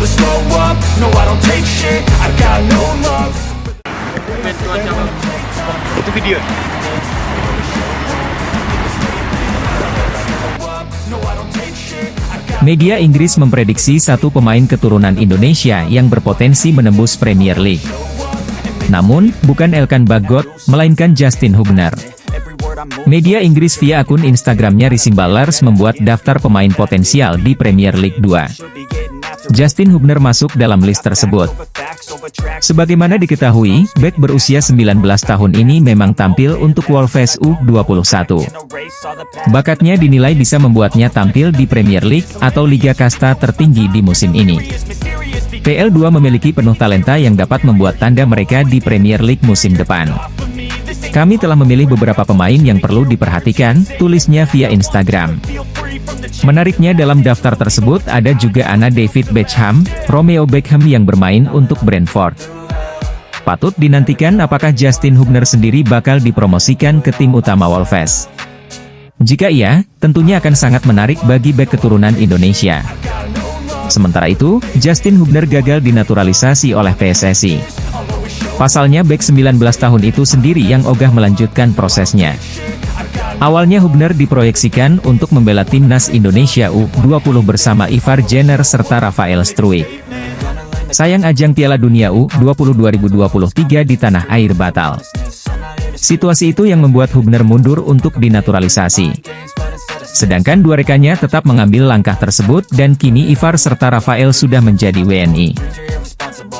never slow up, no I don't take shit, I got no love. Itu video. Media Inggris memprediksi satu pemain keturunan Indonesia yang berpotensi menembus Premier League. Namun, bukan Elkan Bagot, melainkan Justin Hubner. Media Inggris via akun Instagramnya Rising Ballers membuat daftar pemain potensial di Premier League 2. Justin Hubner masuk dalam list tersebut. Sebagaimana diketahui, bek berusia 19 tahun ini memang tampil untuk Wolves U21. Bakatnya dinilai bisa membuatnya tampil di Premier League atau Liga Kasta tertinggi di musim ini. PL2 memiliki penuh talenta yang dapat membuat tanda mereka di Premier League musim depan. Kami telah memilih beberapa pemain yang perlu diperhatikan, tulisnya via Instagram. Menariknya dalam daftar tersebut ada juga Anna David Beckham, Romeo Beckham yang bermain untuk Brentford. Patut dinantikan apakah Justin Hubner sendiri bakal dipromosikan ke tim utama Wolves. Jika iya, tentunya akan sangat menarik bagi bek keturunan Indonesia. Sementara itu, Justin Hubner gagal dinaturalisasi oleh PSSI. Pasalnya bek 19 tahun itu sendiri yang ogah melanjutkan prosesnya. Awalnya Hubner diproyeksikan untuk membela timnas Indonesia U20 bersama Ivar Jenner serta Rafael Struijk. Sayang ajang Piala Dunia U20 2023 di tanah air batal. Situasi itu yang membuat Hubner mundur untuk dinaturalisasi. Sedangkan dua rekannya tetap mengambil langkah tersebut dan kini Ivar serta Rafael sudah menjadi WNI.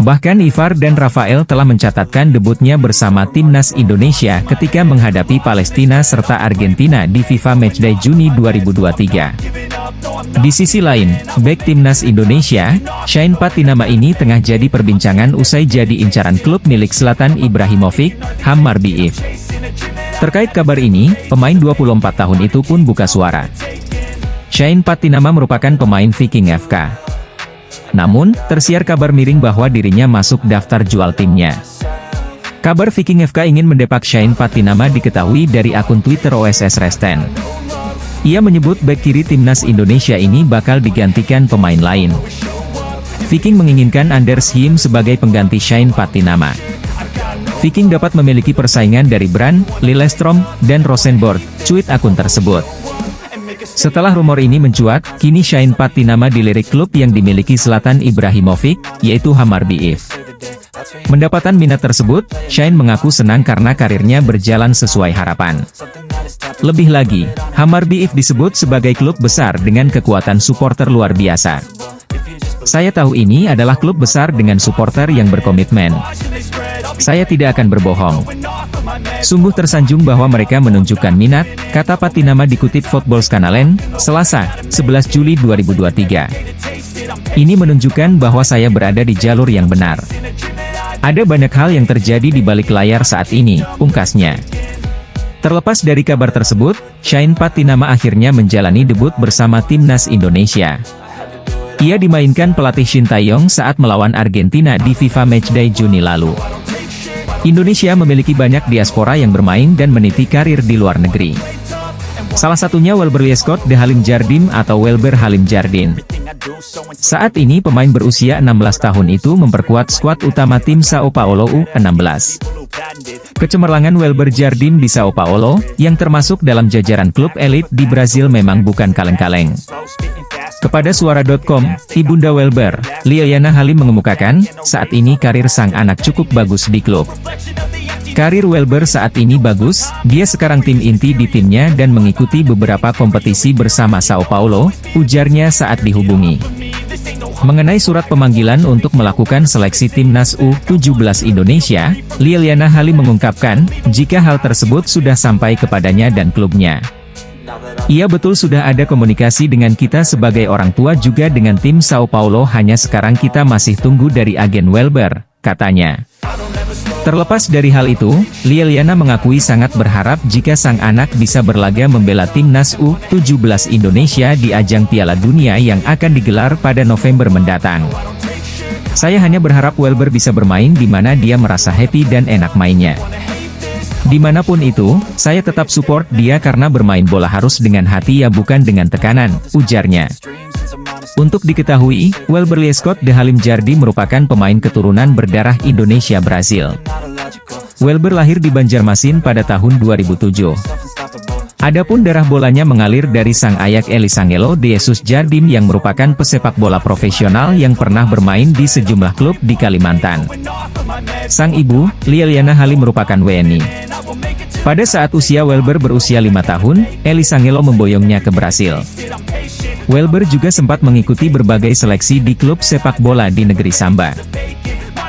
Bahkan Ivar dan Rafael telah mencatatkan debutnya bersama timnas Indonesia ketika menghadapi Palestina serta Argentina di FIFA Matchday Juni 2023. Di sisi lain, bek timnas Indonesia, Shane Patinama ini tengah jadi perbincangan usai jadi incaran klub milik Zlatan Ibrahimovic, Hammarby IF. Terkait kabar ini, pemain 24 tahun itu pun buka suara. Shane Patinama merupakan pemain Viking FK. Namun, tersiar kabar miring bahwa dirinya masuk daftar jual timnya. Kabar Viking FK ingin mendepak Shane Patinama diketahui dari akun Twitter OSS Resten. Ia menyebut bek kiri timnas Indonesia ini bakal digantikan pemain lain. Viking menginginkan Anders Him sebagai pengganti Shane Patinama. Viking dapat memiliki persaingan dari Brand, Lillestrøm, dan Rosenborg, cuit akun tersebut. Setelah rumor ini mencuat, kini Shane Patinama dilirik klub yang dimiliki Zlatan Ibrahimovic, yaitu Hammarby IF. Mendapatkan minat tersebut, Shane mengaku senang karena karirnya berjalan sesuai harapan. Lebih lagi, Hammarby IF disebut sebagai klub besar dengan kekuatan supporter luar biasa. Saya tahu ini adalah klub besar dengan supporter yang berkomitmen. Saya tidak akan berbohong. Sungguh tersanjung bahwa mereka menunjukkan minat, kata Patinama dikutip Football Scanalen, Selasa, 11 Juli 2023. Ini menunjukkan bahwa saya berada di jalur yang benar. Ada banyak hal yang terjadi di balik layar saat ini, pungkasnya. Terlepas dari kabar tersebut, Shane Patinama akhirnya menjalani debut bersama timnas Indonesia. Ia dimainkan pelatih Shin Tae-yong saat melawan Argentina di FIFA Matchday Juni lalu. Indonesia memiliki banyak diaspora yang bermain dan meniti karir di luar negeri. Salah satunya Welber Liescott de Halim Jardim atau Welber Halim Jardin. Saat ini pemain berusia 16 tahun itu memperkuat skuad utama tim Sao Paulo U16. Kecemerlangan Welber Jardim di Sao Paulo, yang termasuk dalam jajaran klub elit di Brazil memang bukan kaleng-kaleng. Kepada Suara.com, Ibunda Welber, Liliana Halim mengemukakan, saat ini karir sang anak cukup bagus di klub. Karir Welber saat ini bagus, dia sekarang tim inti di timnya dan mengikuti beberapa kompetisi bersama Sao Paulo, ujarnya saat dihubungi. Mengenai surat pemanggilan untuk melakukan seleksi timnas U17 Indonesia, Liliana Halim mengungkapkan, jika hal tersebut sudah sampai kepadanya dan klubnya. Iya betul sudah ada komunikasi dengan kita sebagai orang tua juga dengan tim Sao Paulo, hanya sekarang kita masih tunggu dari agen Welber, katanya. Terlepas dari hal itu, Liliana mengakui sangat berharap jika sang anak bisa berlaga membela timnas U17 Indonesia di ajang Piala Dunia yang akan digelar pada November mendatang. Saya hanya berharap Welber bisa bermain di mana dia merasa happy dan enak mainnya. Dimanapun itu, saya tetap support dia karena bermain bola harus dengan hati ya bukan dengan tekanan, ujarnya. Untuk diketahui, Welber Lescott de Halim Jardim merupakan pemain keturunan berdarah Indonesia-Brasil. Welber lahir di Banjarmasin pada tahun 2007. Adapun darah bolanya mengalir dari sang ayah Elisangelo de Jesus Jardim yang merupakan pesepak bola profesional yang pernah bermain di sejumlah klub di Kalimantan. Sang ibu, Liliana Halim merupakan WNI. Pada saat usia Welber berusia 5 tahun, Elisangelo memboyongnya ke Brasil. Welber juga sempat mengikuti berbagai seleksi di klub sepak bola di negeri Samba.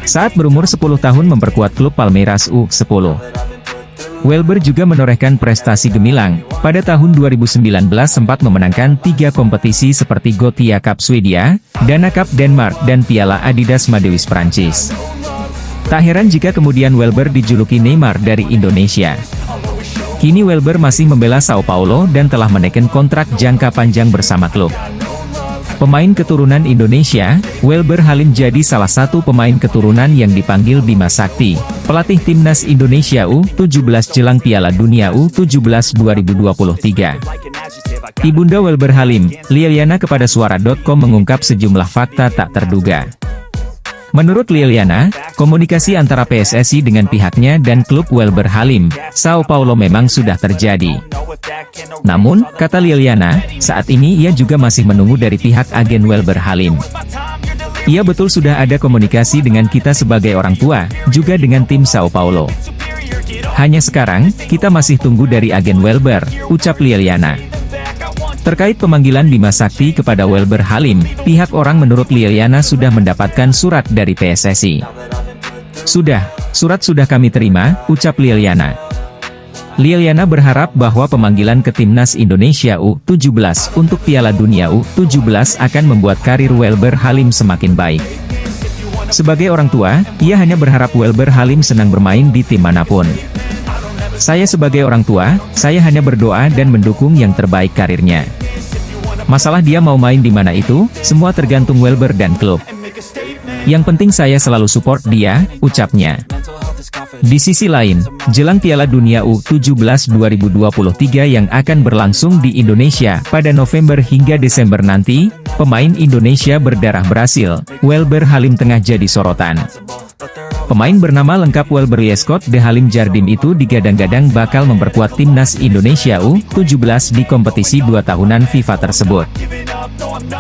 Saat berumur 10 tahun memperkuat klub Palmeiras U10. Welber juga menorehkan prestasi gemilang. Pada tahun 2019 sempat memenangkan 3 kompetisi seperti Gothia Cup Swedia, Dana Cup Denmark dan Piala Adidas Madewis Prancis. Tak heran jika kemudian Welber dijuluki Neymar dari Indonesia. Kini Welber masih membela Sao Paulo dan telah menekan kontrak jangka panjang bersama klub. Pemain keturunan Indonesia, Welber Halim jadi salah satu pemain keturunan yang dipanggil Bima Sakti, pelatih timnas Indonesia U17 jelang Piala Dunia U17 2023. Ibunda Welber Halim, Liliana kepada Suara.com mengungkap sejumlah fakta tak terduga. Menurut Liliana, komunikasi antara PSSI dengan pihaknya dan klub Welber Halim, Sao Paulo memang sudah terjadi. Namun, kata Liliana, saat ini ia juga masih menunggu dari pihak agen Welber Halim. Ia betul sudah ada komunikasi dengan kita sebagai orang tua, juga dengan tim Sao Paulo. Hanya sekarang, kita masih tunggu dari agen Welber, ucap Liliana. Terkait pemanggilan Bima Sakti kepada Welber Halim, pihak orang menurut Liliana sudah mendapatkan surat dari PSSI. Surat sudah kami terima, ucap Liliana. Liliana berharap bahwa pemanggilan ke timnas Indonesia U17 untuk Piala Dunia U17 akan membuat karir Welber Halim semakin baik. Sebagai orang tua, ia hanya berharap Welber Halim senang bermain di tim manapun. Saya sebagai orang tua, saya hanya berdoa dan mendukung yang terbaik karirnya. Masalah dia mau main di mana itu, semua tergantung Welber dan klub. Yang penting saya selalu support dia, ucapnya. Di sisi lain, jelang Piala Dunia U17 2023 yang akan berlangsung di Indonesia pada November hingga Desember nanti, pemain Indonesia berdarah Brasil, Welber Halim tengah jadi sorotan. Pemain bernama lengkap Welber Lescott de Halim Jardim itu digadang-gadang bakal memperkuat timnas Indonesia U17 di kompetisi 2 tahunan FIFA tersebut.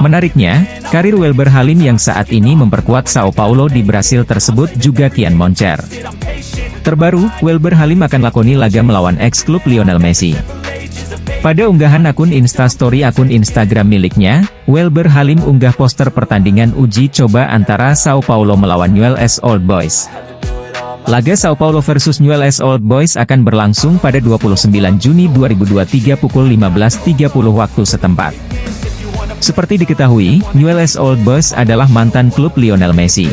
Menariknya, karir Welber Halim yang saat ini memperkuat Sao Paulo di Brasil tersebut juga kian moncer. Terbaru, Welber Halim akan lakoni laga melawan ex-klub Lionel Messi. Pada unggahan akun Instastory akun Instagram miliknya, Welber Halim unggah poster pertandingan uji coba antara Sao Paulo melawan Newell's Old Boys. Laga Sao Paulo versus Newell's Old Boys akan berlangsung pada 29 Juni 2023 pukul 15.30 waktu setempat. Seperti diketahui, Newell's Old Boys adalah mantan klub Lionel Messi.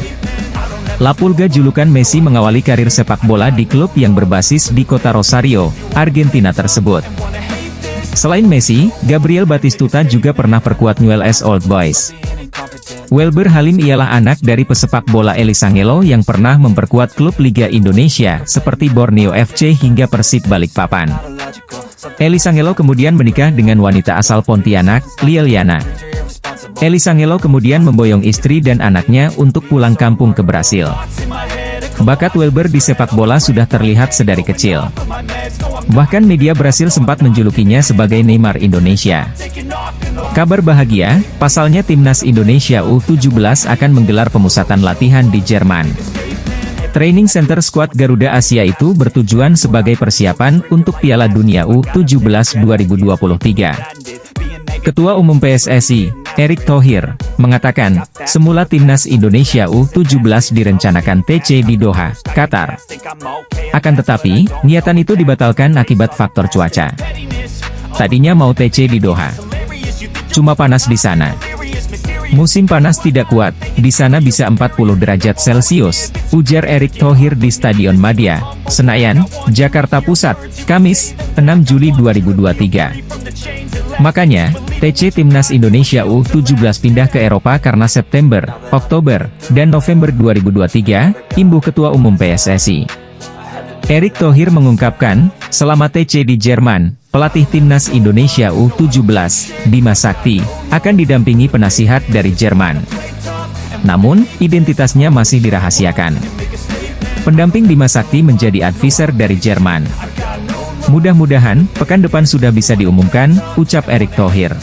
La Pulga julukan Messi mengawali karir sepak bola di klub yang berbasis di kota Rosario, Argentina tersebut. Selain Messi, Gabriel Batistuta juga pernah perkuat Newell's Old Boys. Welber Halim ialah anak dari pesepak bola Elisangelo yang pernah memperkuat klub Liga Indonesia seperti Borneo FC hingga Persib Balikpapan. Elisangelo kemudian menikah dengan wanita asal Pontianak, Liliana. Elisangelo kemudian memboyong istri dan anaknya untuk pulang kampung ke Brasil. Bakat Welber di sepak bola sudah terlihat sedari kecil. Bahkan media Brasil sempat menjulukinya sebagai Neymar Indonesia. Kabar bahagia, pasalnya timnas Indonesia U17 akan menggelar pemusatan latihan di Jerman. Training Center skuad Garuda Asia itu bertujuan sebagai persiapan untuk Piala Dunia U17 2023. Ketua Umum PSSI, Erick Thohir, mengatakan, semula timnas Indonesia U17 direncanakan TC di Doha, Qatar. Akan tetapi, niatan itu dibatalkan akibat faktor cuaca. Tadinya mau TC di Doha. Cuma panas di sana. Musim panas tidak kuat, di sana bisa 40 derajat Celcius, ujar Erick Thohir di Stadion Madia, Senayan, Jakarta Pusat, Kamis, 6 Juli 2023. Makanya, TC Timnas Indonesia U17 pindah ke Eropa karena September, Oktober, dan November 2023, imbuh Ketua Umum PSSI. Erick Thohir mengungkapkan, selama TC di Jerman, pelatih timnas Indonesia U17, Bima Sakti, akan didampingi penasihat dari Jerman. Namun, identitasnya masih dirahasiakan. Pendamping Bima Sakti menjadi advisor dari Jerman. Mudah-mudahan, pekan depan sudah bisa diumumkan, ucap Erick Thohir.